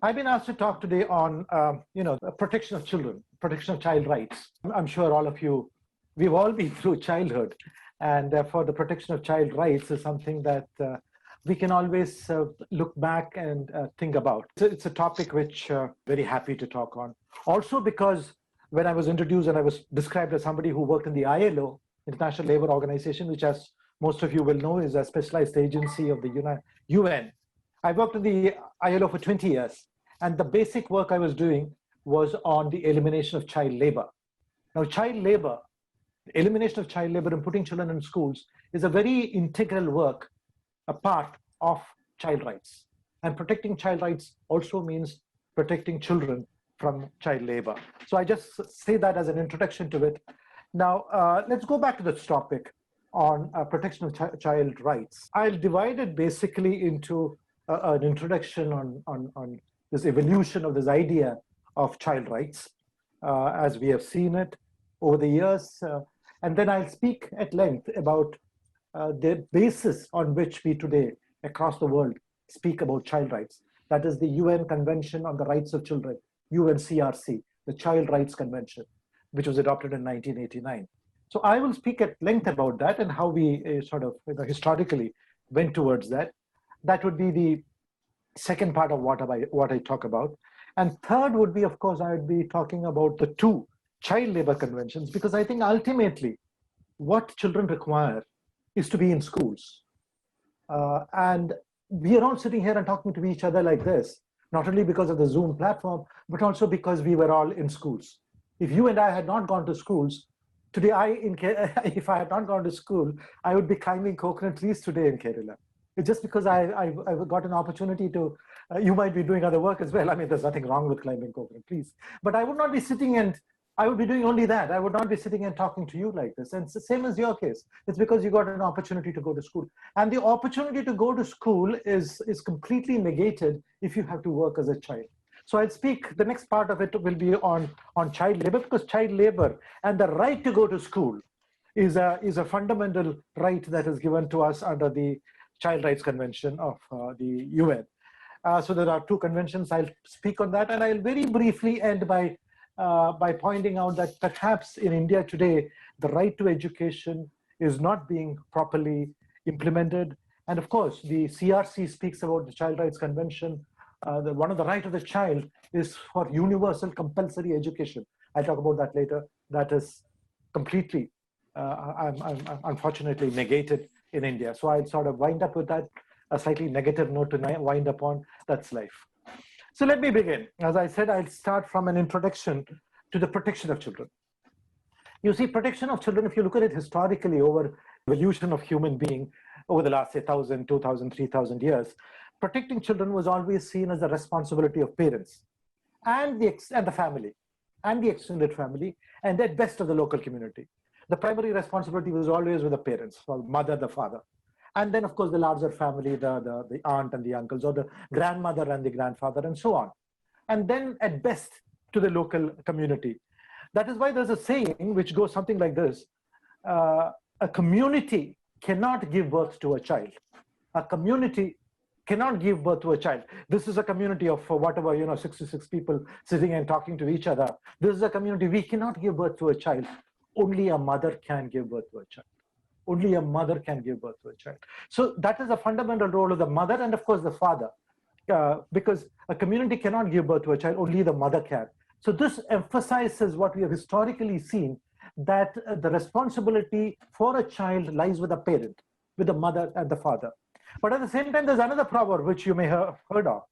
I've been asked to talk today on, protection of children, protection of child rights. I'm sure all of you, we've all been through childhood, and therefore the protection of child rights is something that we can always look back and think about. It's a topic which very happy to talk on. Also because when I was introduced and I was described as somebody who worked in the ILO, International Labour Organization, which as most of you will know is a specialized agency of the UN. I worked in the ILO for 20 years, and the basic work I was doing was on the elimination of child labor. Now, child labor, elimination of child labor and putting children in schools is a very integral work, a part of child rights. And protecting child rights also means protecting children from child labor. So I just say that as an introduction to it. Now, let's go back to this topic on protection of child rights. I'll divide it basically into an introduction on this evolution of this idea of child rights as we have seen it over the years. And then I'll speak at length about the basis on which we today across the world speak about child rights. That is the UN Convention on the Rights of Children, UNCRC, the Child Rights Convention, which was adopted in 1989. So I will speak at length about that and how we historically went towards that. That would be the second part of what I talk about. And third would be, of course, I would be talking about the two child labor conventions, because I think ultimately what children require is to be in schools. And we are all sitting here and talking to each other like this, not only because of the Zoom platform, but also because we were all in schools. If you and I had not gone to schools, today if I had not gone to school, I would be climbing coconut trees today in Kerala. It's just because I got an opportunity to, you might be doing other work as well. I mean, there's nothing wrong with climbing coconut trees, but I would not be sitting and I would be doing only that. I would not be sitting and talking to you like this. And it's the same as your case. It's because you got an opportunity to go to school. And the opportunity to go to school is completely negated if you have to work as a child. So I'll speak, the next part of it will be on child labor, because child labor and the right to go to school is a fundamental right that is given to us under the Child Rights Convention of the UN. So there are two conventions. I'll speak on that, and I'll very briefly end by pointing out that perhaps in India today, the right to education is not being properly implemented. And of course, the CRC speaks about the Child Rights Convention. One of the rights of the child is for universal compulsory education. I'll talk about that later. That is completely, unfortunately, negated in India. So I'll sort of wind up with that, a slightly negative note to wind up on. That's life. So let me begin. As I said, I'll start from an introduction to the protection of children. You see, protection of children, if you look at it historically over evolution of human being over the last, say, 1,000, 2,000, 3,000 years, protecting children was always seen as the responsibility of parents and the family and the extended family, and at best of the local community. The primary responsibility was always with the parents, the mother, the father. And then, of course, the larger family, the aunt and the uncles, or the grandmother and the grandfather, and so on. And then, at best, to the local community. That is why there's a saying which goes something like this: a community cannot give birth to a child. A community cannot give birth to a child. This is a community of whatever, 66 people sitting and talking to each other. This is a community. We cannot give birth to a child. Only a mother can give birth to a child. Only a mother can give birth to a child. So that is a fundamental role of the mother and, of course, the father. Because a community cannot give birth to a child, only the mother can. So this emphasizes what we have historically seen, that the responsibility for a child lies with the parent, with the mother and the father. But at the same time, there's another proverb which you may have heard of.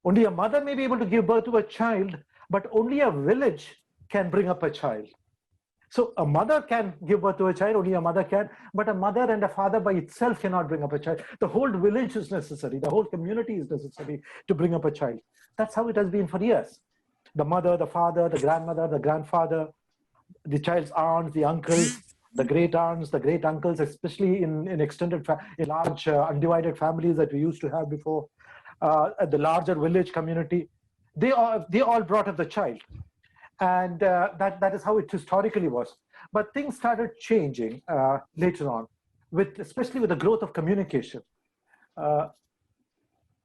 Only a mother may be able to give birth to a child, but only a village can bring up a child. So a mother can give birth to a child, only a mother can, but a mother and a father by itself cannot bring up a child. The whole village is necessary, the whole community is necessary to bring up a child. That's how it has been for years. The mother, the father, the grandmother, the grandfather, the child's aunts, the uncles, the great aunts, the great uncles, especially in extended, in large undivided families that we used to have before, the larger village community, they all brought up the child. And that is how it historically was. But things started changing later on, especially with the growth of communication.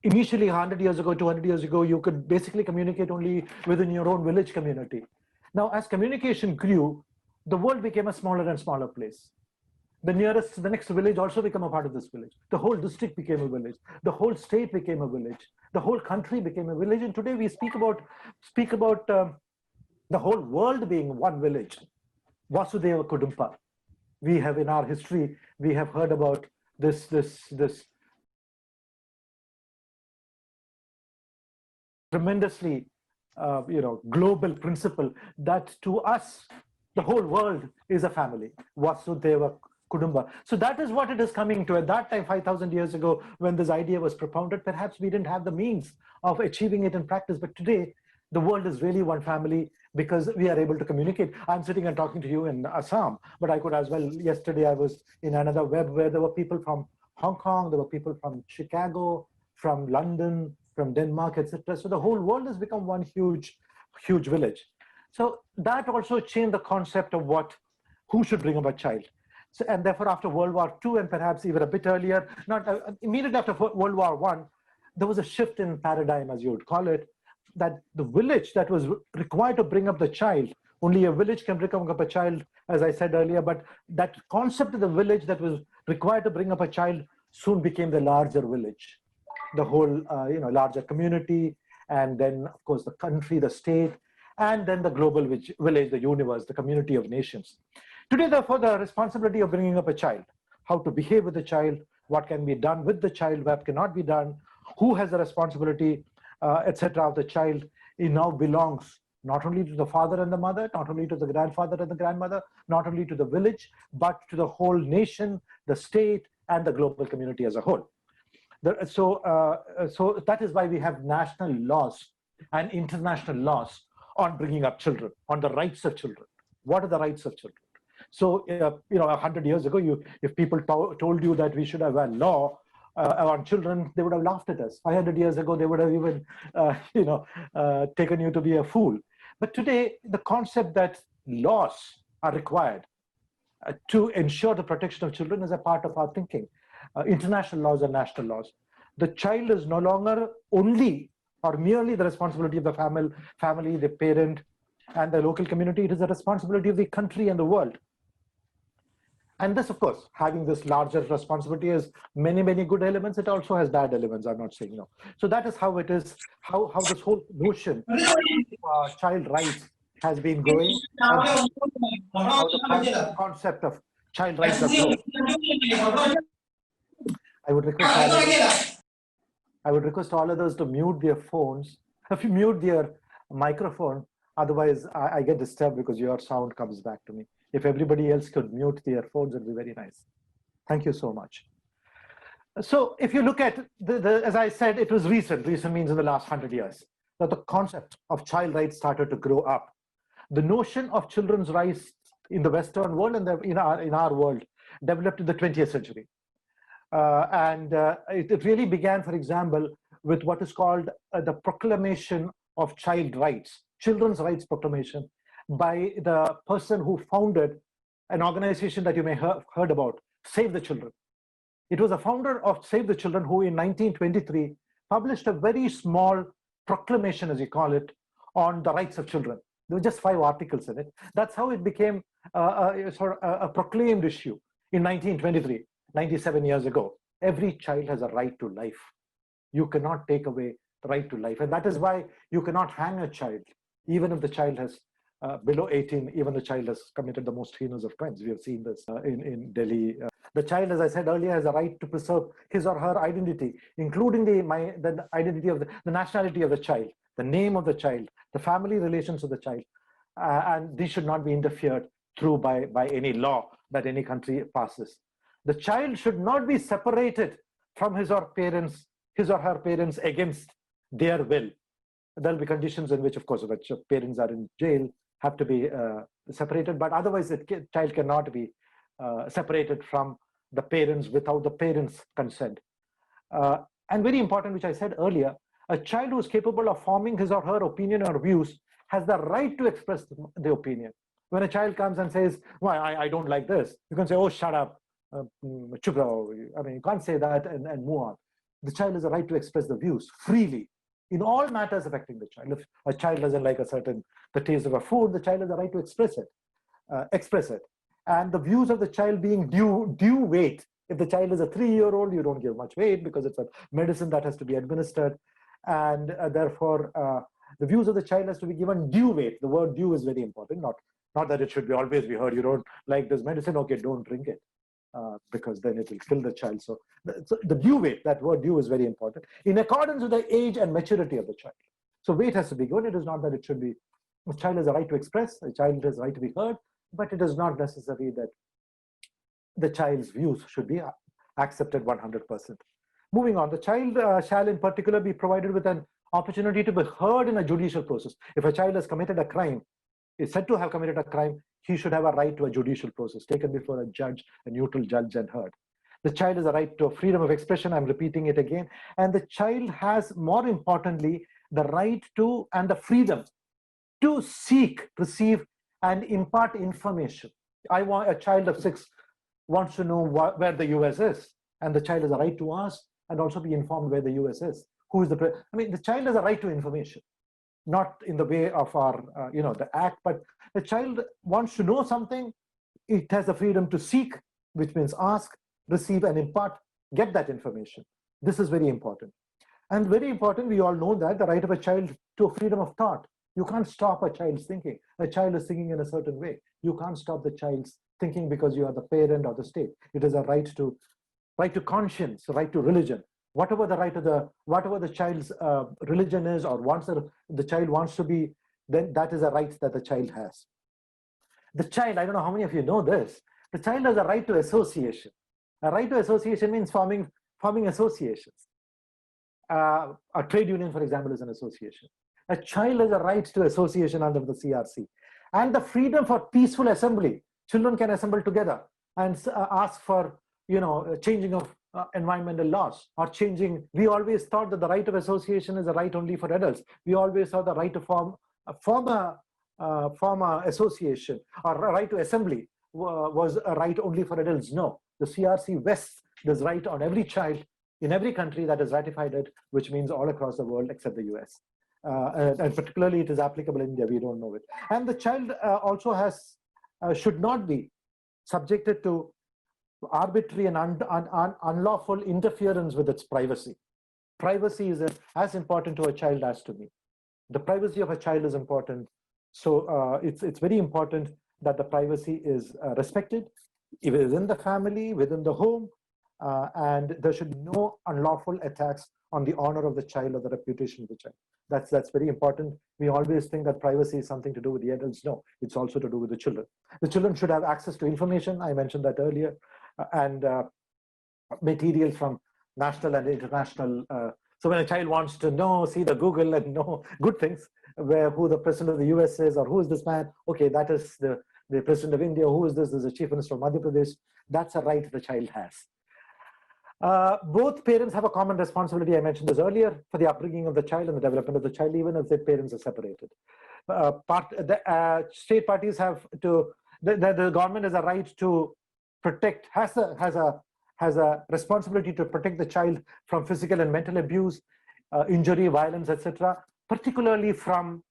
Initially, 100 years ago, 200 years ago, you could basically communicate only within your own village community. Now, as communication grew, the world became a smaller and smaller place. The next village also became a part of this village. The whole district became a village. The whole state became a village. The whole country became a village. And today we speak about the whole world being one village. Vasudeva Kudumba. We have in our history, we have heard about this tremendously global principle that to us, the whole world is a family. Vasudeva Kudumba. So that is what it is coming to. At that time, 5,000 years ago, when this idea was propounded, perhaps we didn't have the means of achieving it in practice. But today, the world is really one family because we are able to communicate. I'm sitting and talking to you in Assam, but I could as well. Yesterday, I was in another web where there were people from Hong Kong, there were people from Chicago, from London, from Denmark, etc. So the whole world has become one huge village. So that also changed the concept of who should bring up a child. So, and therefore, after World War II, and perhaps even a bit earlier, not immediately after World War I, there was a shift in paradigm, as you would call it, that the village that was required to bring up the child, only a village can bring up a child, as I said earlier, but that concept of the village that was required to bring up a child soon became the larger village, the whole larger community, and then, of course, the country, the state, and then the global village, the universe, the community of nations. Today, therefore, the responsibility of bringing up a child, how to behave with the child, what can be done with the child, what cannot be done, who has the responsibility, etc. of the child, it now belongs not only to the father and the mother, not only to the grandfather and the grandmother, not only to the village, but to the whole nation, the state, and the global community as a whole. So that is why we have national laws and international laws on bringing up children, on the rights of children. What are the rights of children? So, 100 years ago, if people told you that we should have a law on children, they would have laughed at us. 500 years ago, they would have even, taken you to be a fool. But today, the concept that laws are required to ensure the protection of children is a part of our thinking. International laws and national laws. The child is no longer only or merely the responsibility of the family, the parent, and the local community. It is the responsibility of the country and the world. And this, of course, having this larger responsibility has many, many good elements. It also has bad elements. I'm not saying no. So that is how it is, how this whole notion of child rights has been growing, and how the concept of child rights are growing. I would request all others to mute their phones. If you mute their microphone, otherwise I get disturbed because your sound comes back to me. If everybody else could mute their phones, it'd be very nice. Thank you so much. So if you look at, as I said, it was recent. Recent means in the last 100 years, that the concept of child rights started to grow up. The notion of children's rights in the Western world and in our world developed in the 20th century. It really began, for example, with what is called the Proclamation of Child Rights, Children's Rights Proclamation, by the person who founded an organization that you may have heard about, Save the Children. It was a founder of Save the Children who in 1923 published a very small proclamation, as you call it, on the rights of children. There were just 5 articles in it. That's how it became a proclaimed issue in 1923, 97 years ago. Every child has a right to life. You cannot take away the right to life. And that is why you cannot hang a child, even if the child has below 18, even the child has committed the most heinous of crimes. We have seen this in Delhi. The child, as I said earlier, has a right to preserve his or her identity, including the identity of the nationality of the child, the name of the child, the family relations of the child. And these should not be interfered through by any law that any country passes. The child should not be separated from his or her parents against their will. There'll be conditions in which, of course, which parents are in jail, have to be separated, but otherwise the child cannot be separated from the parents without the parents' consent. And very important, which I said earlier, a child who is capable of forming his or her opinion or views has the right to express the opinion. When a child comes and says, well, I don't like this, you can say, oh, shut up, chup raho. I mean, you can't say that and move on. the child has a right to express the views freely in all matters affecting the child. If a child doesn't like the taste of a food, the child has a right to express it. And the views of the child being due weight. If the child is a 3-year-old, you don't give much weight because it's a medicine that has to be administered. And therefore, the views of the child has to be given due weight. The word due is very important, not that it should always be heard. You don't like this medicine, okay, don't drink it. Because then it will kill the child. So the due weight, that word due is very important, in accordance with the age and maturity of the child. So weight has to be given. It is not that it should be, the child has a right to express, the child has a right to be heard, but it is not necessary that the child's views should be accepted 100%. Moving on, the child shall in particular be provided with an opportunity to be heard in a judicial process. If a child has committed a crime, is said to have committed a crime, he should have a right to a judicial process, taken before a judge, a neutral judge, and heard. The child has a right to freedom of expression, I'm repeating it again, and the child has, more importantly, the right to and the freedom to seek, receive, and impart information. A child of 6 wants to know where the US is, and the child has a right to ask and also be informed where the US is. Who is the child has a right to information. Not in the way of our, the act, but the child wants to know something, it has the freedom to seek, which means ask, receive, and impart, get that information. This is very important. And very important, we all know that, the right of a child to a freedom of thought. You can't stop a child's thinking. A child is thinking in a certain way. You can't stop the child's thinking because you are the parent or the state. It is a right to conscience, right to religion. Whatever the child's religion is, or the child wants to be, then that is a right that the child has. The child, I don't know how many of you know this, the child has a right to association. A right to association means forming associations. A trade union, for example, is an association. A child has a right to association under the CRC. And the freedom for peaceful assembly. Children can assemble together and ask for, changing of environmental laws or changing. We always thought that the right of association is a right only for adults. We always thought the right to form a association or a right to assembly was a right only for adults. No, the CRC vests this right on every child in every country that has ratified it, which means all across the world except the US. And particularly it is applicable in India, we don't know it. And the child also should not be subjected to arbitrary and unlawful interference with its privacy. Privacy is as important to a child as to me. The privacy of a child is important. So it's very important that the privacy is respected, within the family, within the home, and there should be no unlawful attacks on the honor of the child or the reputation of the child. That's very important. We always think that privacy is something to do with the adults. No, it's also to do with the children. The children should have access to information. I mentioned that earlier. And materials from national and international. So when a child wants to see the Google and know good things, who the president of the US is, or who is this man? Okay, that is the president of India. Who is this? This is the chief minister of Madhya Pradesh. That's a right the child has. Both parents have a common responsibility, I mentioned this earlier, for the upbringing of the child and the development of the child, even if their parents are separated. State parties have to, the government has a right to protect, has a responsibility to protect the child from physical and mental abuse, injury, violence, etc., particularly from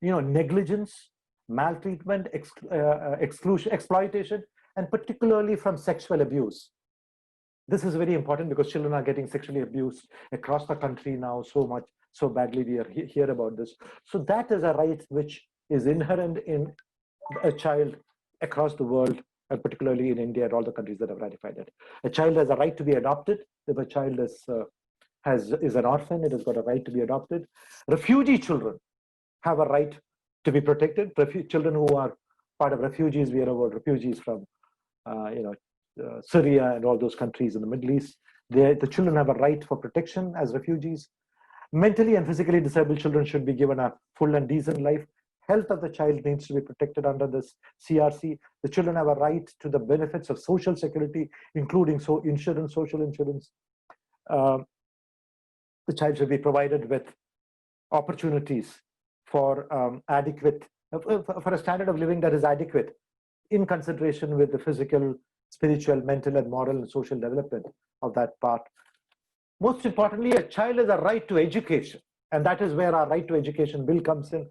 negligence, maltreatment, exclusion, exploitation, and particularly from sexual abuse. This is very important because children are getting sexually abused across the country now so badly. We hear about this. So that is a right which is inherent in a child across the world, and particularly in India and all the countries that have ratified it. A child has a right to be adopted. If a child is an orphan, it has got a right to be adopted. Refugee children have a right to be protected. Children who are part of refugees, we are about refugees from Syria and all those countries in the Middle East. The children have a right for protection as refugees. Mentally and physically disabled children should be given a full and decent life. Health of the child needs to be protected under this CRC. The children have a right to the benefits of social security, including social insurance. The child should be provided with opportunities for for a standard of living that is adequate in consideration with the physical, spiritual, mental, and moral and social development of that part. Most importantly, a child has a right to education. And that is where our right to education bill comes in.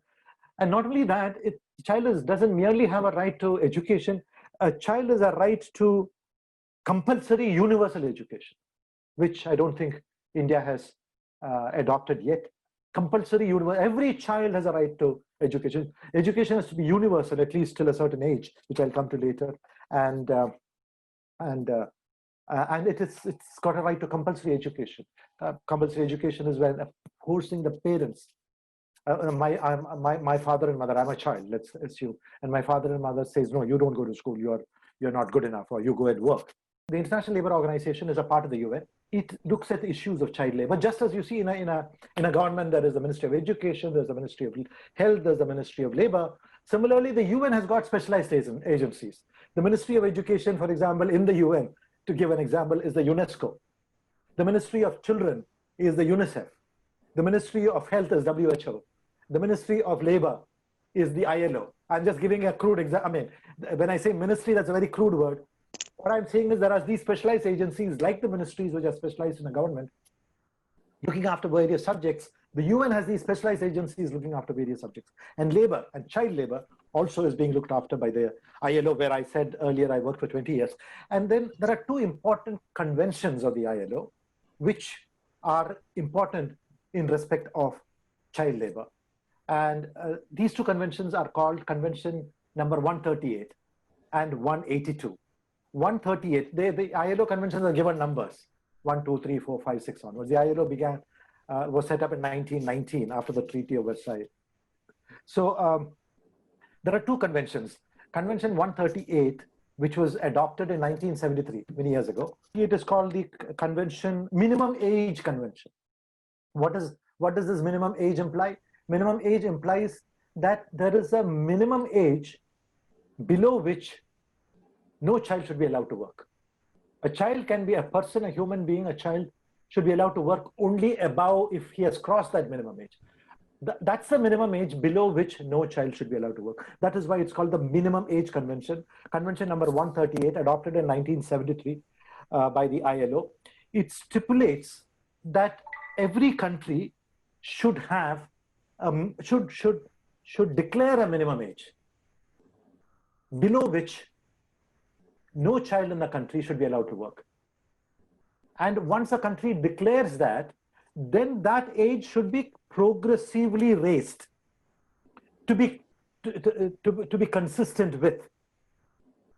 And not only that, doesn't merely have a right to education, a child has a right to compulsory universal education, which I don't think India has adopted yet. Compulsory universal, every child has a right to education. Education has to be universal, at least till a certain age, which I'll come to later. And it's got a right to compulsory education. Compulsory education is when forcing the parents. My father and mother, I'm a child, let's assume, and my father and mother says, no, you don't go to school, you're not good enough, or you go and work. The International Labour Organization is a part of the UN. It looks at the issues of child labor, just as you see in a government. There is the Ministry of Education, there's the Ministry of Health, there's the Ministry of Labor. Similarly, the UN has got specialized agencies. The Ministry of Education, for example, in the UN, to give an example, is the UNESCO. The Ministry of Children is the UNICEF. The Ministry of Health is WHO. The Ministry of Labor is the ILO. I'm just giving a crude example. I mean, when I say ministry, that's a very crude word. What I'm saying is there are these specialized agencies like the ministries which are specialized in the government looking after various subjects. The UN has these specialized agencies looking after various subjects. And labor and child labor also is being looked after by the ILO, where I said earlier I worked for 20 years. And then there are two important conventions of the ILO which are important in respect of child labor. And these two conventions are called Convention number 138 and 182. 138, the ILO conventions are given numbers, 1, 2, 3, 4, 5, 6 onwards. The ILO was set up in 1919 after the Treaty of Versailles. So there are two conventions. Convention 138, which was adopted in 1973, many years ago. It is called the Convention, Minimum Age Convention. What does this minimum age imply? Minimum age implies that there is a minimum age below which no child should be allowed to work. A child can be a person, a human being, a child should be allowed to work only above if he has crossed that minimum age. That's the minimum age below which no child should be allowed to work. That is why it's called the Minimum Age Convention, Convention number 138, adopted in 1973 by the ILO. It stipulates that every country should have should declare a minimum age below which no child in the country should be allowed to work. And once a country declares that, then that age should be progressively raised to be consistent with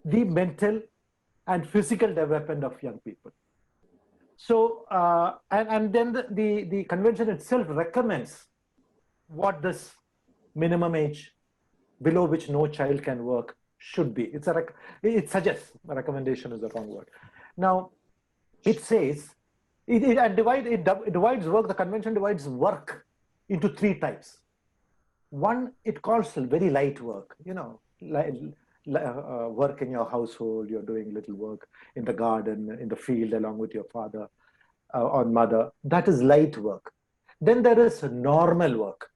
the mental and physical development of young people. So, and then the convention itself recommends what this minimum age below which no child can work should be. It suggests, recommendation is the wrong word. Now, it says, it divides work, the convention divides work into three types. One, it calls very light work, work in your household, you're doing little work in the garden, in the field along with your father or mother. That is light work. Then there is normal work,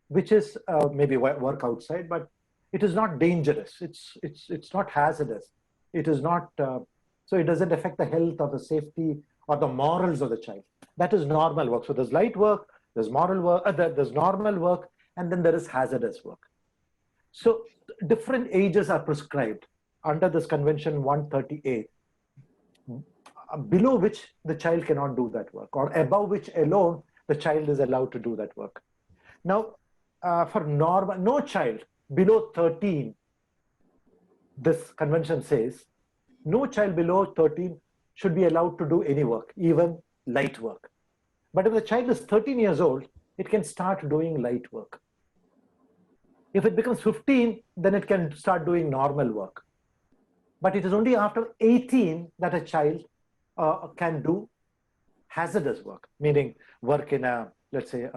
which is maybe work outside, but it is not dangerous. It's not hazardous. It is not, so it doesn't affect the health or the safety or the morals of the child. That is normal work. So there's light work, there's moral work, there's normal work, and then there is hazardous work. So different ages are prescribed under this Convention 138, below which the child cannot do that work, or above which alone the child is allowed to do that work. Now, for normal, no child below 13, this convention says, no child below 13 should be allowed to do any work, even light work. But if the child is 13 years old, it can start doing light work. If it becomes 15, then it can start doing normal work. But it is only after 18 that a child can do hazardous work, meaning work in let's say,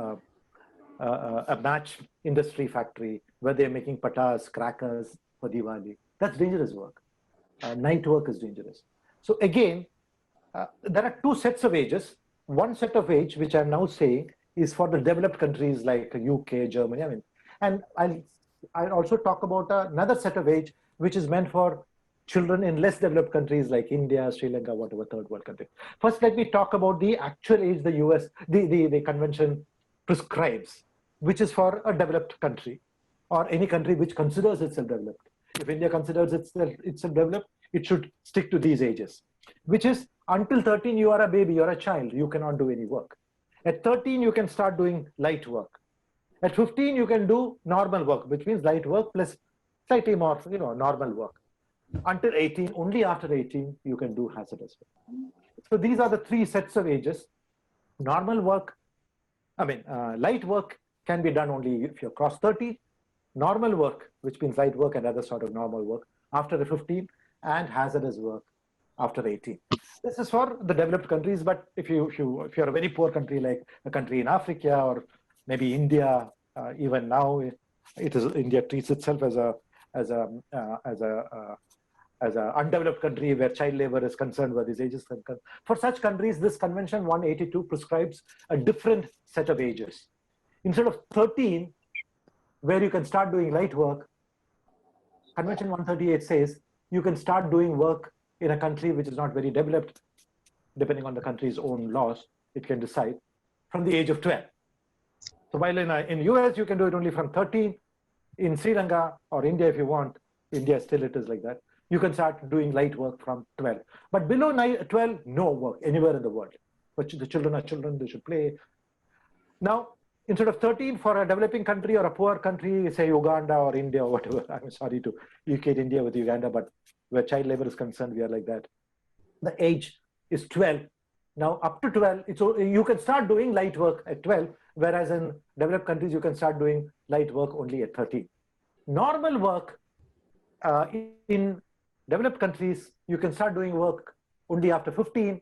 a match industry factory where they're making patas, crackers for Diwali. That's dangerous work. Night work is dangerous. So again, there are two sets of ages. One set of age, which I'm now saying, is for the developed countries like UK, Germany. And I'll also talk about another set of age, which is meant for children in less developed countries like India, Sri Lanka, whatever third world country. First, let me talk about the actual age the convention prescribes, which is for a developed country or any country which considers itself developed. If India considers itself developed, it should stick to these ages, which is until 13, you are a baby, you're a child, you cannot do any work. At 13, you can start doing light work. At 15, you can do normal work, which means light work plus slightly more, normal work. Until 18, only after 18, you can do hazardous work. So these are the three sets of ages. Normal work, light work can be done only if you cross 30. Normal work, which means light work and other sort of normal work, after the 15, and hazardous work after 18. This is for the developed countries, but if you're a very poor country like a country in Africa or maybe India, even now, India treats itself as an undeveloped country where child labor is concerned, where these ages are concerned. For such countries, this Convention 182 prescribes a different set of ages. Instead of 13, where you can start doing light work, Convention 138 says you can start doing work in a country which is not very developed, depending on the country's own laws, it can decide, from the age of 12. So while in US, you can do it only from 13, in Sri Lanka or India, if you want, India still it is like that, you can start doing light work from 12. But below 12, no work anywhere in the world. But the children are children, they should play. Now, instead of 13 for a developing country or a poor country, say Uganda or India or whatever, I'm sorry to equate India with Uganda, but where child labor is concerned, we are like that. The age is 12. Now, up to 12, you can start doing light work at 12, whereas in developed countries, you can start doing light work only at 13. Normal work in developed countries, you can start doing work only after 15,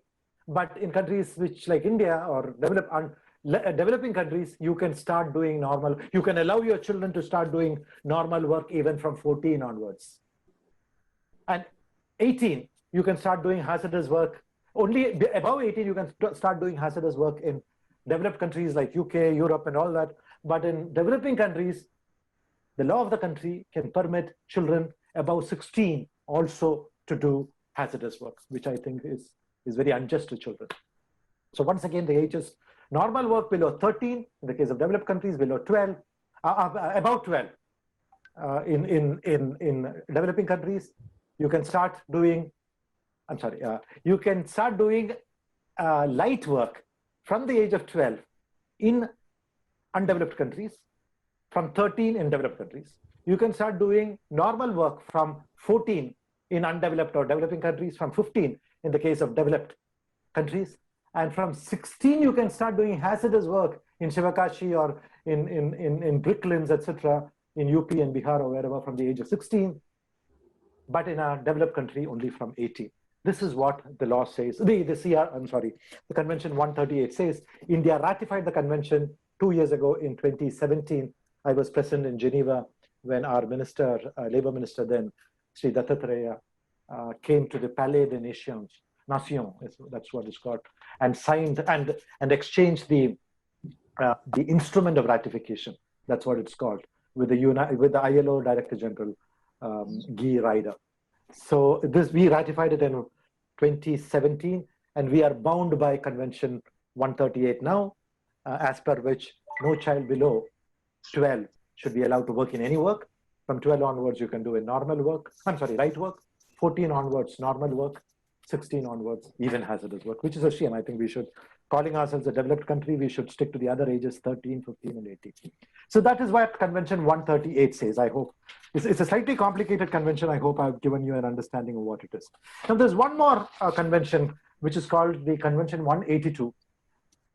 but in countries which like India or developing countries, you can start doing normal. You can allow your children to start doing normal work even from 14 onwards. And 18, you can start doing hazardous work. Only above 18, you can start doing hazardous work in developed countries like UK, Europe, and all that. But in developing countries, the law of the country can permit children above 16 also to do hazardous work, which I think is very unjust to children. So once again, the ages, normal work below 13, in the case of developed countries, below 12, about 12. In developing countries, you can start doing, you can start doing light work from the age of 12 in undeveloped countries, from 13 in developed countries. You can start doing normal work from 14 in undeveloped or developing countries, from 15 in the case of developed countries. And from 16, you can start doing hazardous work in Shivakashi or in bricklands, etc., in UP and Bihar or wherever from the age of 16. But in a developed country, only from 18. This is what the law says. The Convention 138 says. India ratified the convention 2 years ago in 2017. I was present in Geneva when our minister, labor minister then, Sri Dattatreya, came to the Palais des Nations, that's what it's called, and signed and exchanged the instrument of ratification. That's what it's called, with the ILO Director General, Guy Ryder. So we ratified it in 2017, and we are bound by Convention 138 now, as per which no child below 12 should be allowed to work in any work. From 12 onwards, you can do a normal work. Light work. 14 onwards, normal work. 16 onwards, even hazardous work, which is a shame. I think we should, calling ourselves a developed country, we should stick to the other ages, 13, 15, and 18. So that is what Convention 138 says, I hope. It's a slightly complicated convention. I hope I've given you an understanding of what it is. Now, there's one more convention, which is called the Convention 182,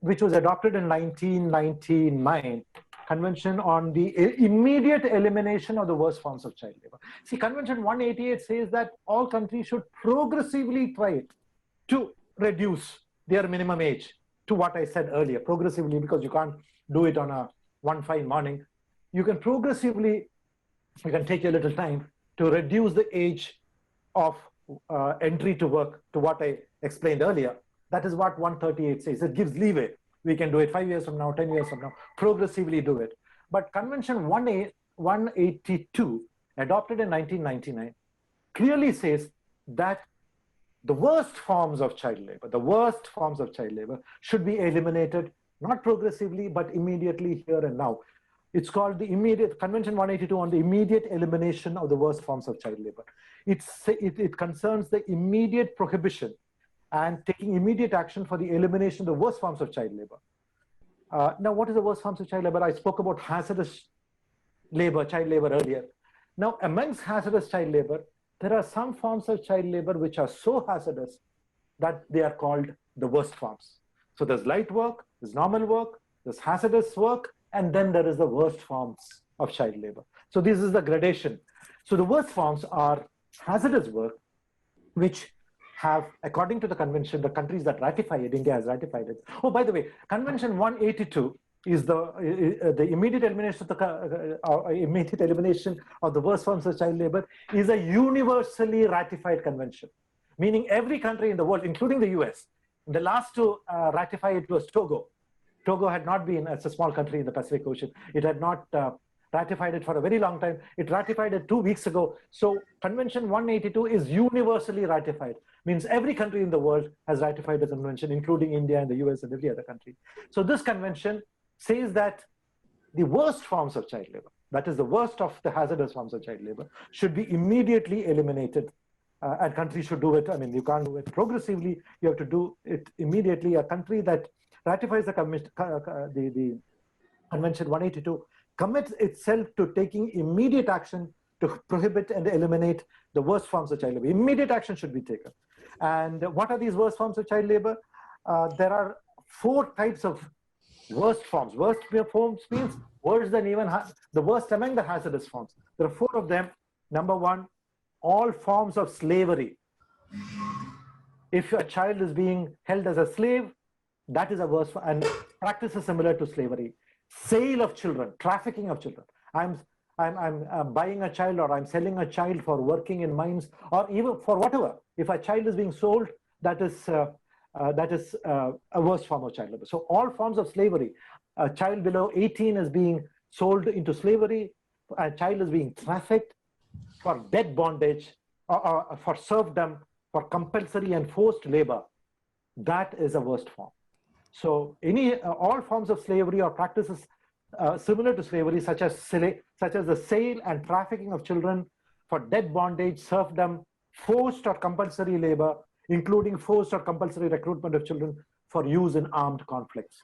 which was adopted in 1999, Convention on the immediate elimination of the worst forms of child labor. See, Convention 188 says that all countries should progressively try to reduce their minimum age to what I said earlier, progressively, because you can't do it on a one fine morning. You can progressively, you can take a little time to reduce the age of entry to work to what I explained earlier. That is what 138 says. It gives leeway. We can do it 5 years from now, 10 years from now, progressively do it. But Convention 182, adopted in 1999, clearly says that the worst forms of child labor should be eliminated, not progressively, but immediately, here and now. It's called the immediate Convention 182 on the immediate elimination of the worst forms of child labor. It concerns the immediate prohibition and taking immediate action for the elimination of the worst forms of child labor. Now, what is the worst forms of child labor? I spoke about hazardous labor, child labor earlier. Now, amongst hazardous child labor, there are some forms of child labor which are so hazardous that they are called the worst forms. So there's light work, there's normal work, there's hazardous work, and then there is the worst forms of child labor. So this is the gradation. So the worst forms are hazardous work, which have, according to the convention, the countries that ratify it, India has ratified it. Oh, by the way, Convention 182 is the immediate elimination of the worst forms of child labor is a universally ratified convention, meaning every country in the world, including the US. The last to ratify it was Togo. Togo had not been, it's a small country in the Pacific Ocean, it had not ratified it for a very long time. It ratified it 2 weeks ago. So Convention 182 is universally ratified. Means every country in the world has ratified the convention, including India and the US and every other country. So this convention says that the worst forms of child labor, that is the worst of the hazardous forms of child labor, should be immediately eliminated. And countries should do it. I mean, you can't do it progressively. You have to do it immediately. A country that ratifies the Convention 182 commits itself to taking immediate action to prohibit and eliminate the worst forms of child labor. Immediate action should be taken. And what are these worst forms of child labor? There are 4 types of worst forms. Worst forms means worse than even the worst among the hazardous forms. There are 4 of them. Number 1, all forms of slavery. If a child is being held as a slave, that is a worst form, and practices similar to slavery. Sale of children, trafficking of children. I'm buying a child, or I'm selling a child for working in mines, or even for whatever. If a child is being sold, that is a worst form of child labor. So all forms of slavery, a child below 18 is being sold into slavery, a child is being trafficked for debt bondage, or for serfdom, for compulsory and forced labor. That is a worst form. So all forms of slavery or practices similar to slavery, such as the sale and trafficking of children for debt bondage, serfdom, forced or compulsory labor, including forced or compulsory recruitment of children for use in armed conflicts.